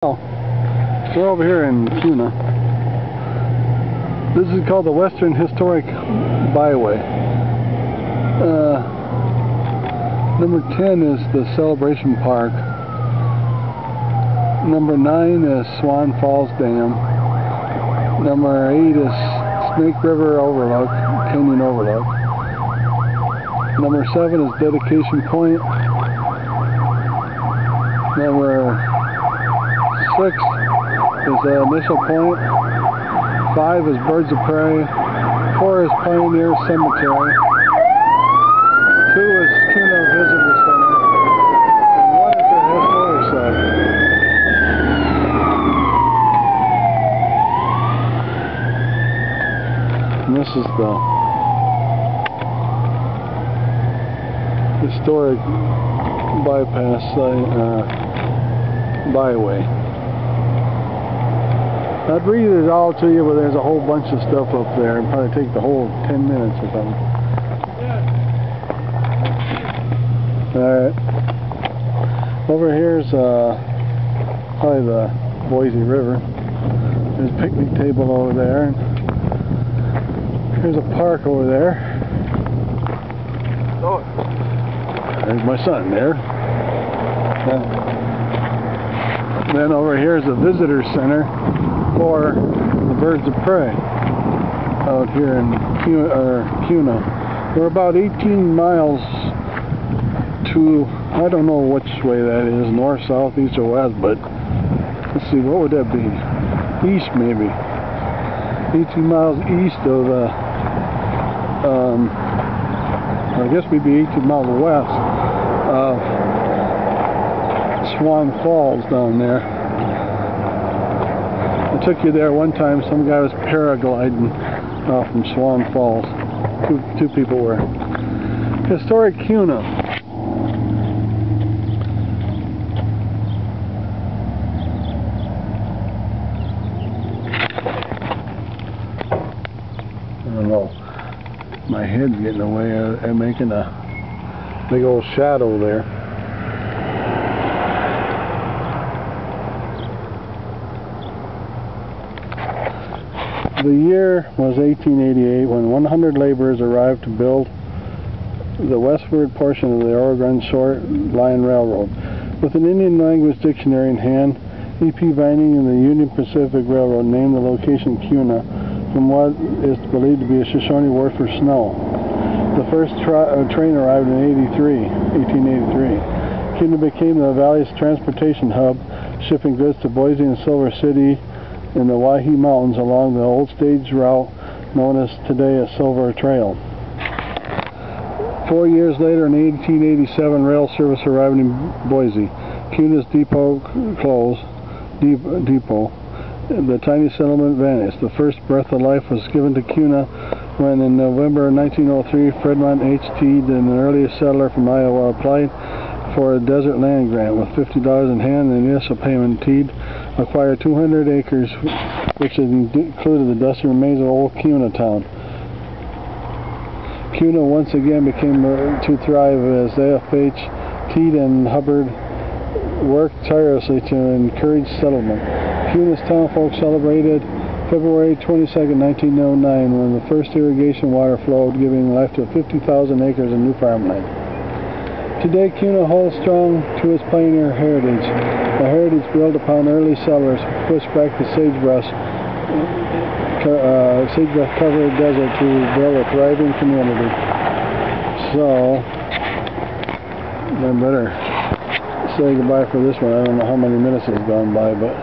Well, we're over here in Kuna. This is called the Western Historic Byway. Number 10 is the Celebration Park. Number 9 is Swan Falls Dam. Number 8 is Snake River Overlook, Canyon Overlook. Number 7 is Dedication Point. Number 6 is the Initial Point. 5 is Birds of Prey. 4 is Pioneer Cemetery. 2 is Kuna Visitor Center. And 1 is the Historic Site. And this is the historic bypass byway. I'd read it all to you, but there's a whole bunch of stuff up there. It'd probably take the whole 10 minutes or something. Alright. Over here's probably the Boise River. There's a picnic table over there. And here's a park over there. There's my son there. Then over here is a visitor center for the Birds of Prey out here in Kuna. We're about 18 miles to, I don't know which way that is, north, south, east, or west, but let's see, what would that be? East, maybe. 18 miles east of I guess we'd be 18 miles west of Swan Falls down there. I took you there one time. Some guy was paragliding from Swan Falls. Two people were. Historic Kuna. I don't know. My head's getting away. I'm making a big old shadow there. The year was 1888 when 100 laborers arrived to build the westward portion of the Oregon Short Line Railroad. With an Indian language dictionary in hand, E.P. Vining and the Union Pacific Railroad named the location Kuna from what is believed to be a Shoshone word for snow. The first train arrived in 1883. Kuna became the valley's transportation hub, shipping goods to Boise and Silver City in the Waihe Mountains along the old stage route known as today as Silver Trail. 4 years later, in 1887, rail service arrived in Boise. Kuna's depot closed. The tiny settlement vanished. The first breath of life was given to Kuna when in November 1903, Fremont H. Teed, an earliest settler from Iowa, applied for a desert land grant. With $50 in hand and initial payment, Teed acquired 200 acres, which included the dusty remains of old Kuna town. Kuna once again became to thrive as AFH, Teed, and Hubbard worked tirelessly to encourage settlement. Kuna's townfolk celebrated February 22, 1909, when the first irrigation water flowed, giving life to 50,000 acres of new farmland. Today, Kuna holds strong to its pioneer heritage, a heritage built upon early settlers who pushed back the sagebrush-covered desert to build a thriving community. So, I better say goodbye for this one. I don't know how many minutes has gone by, but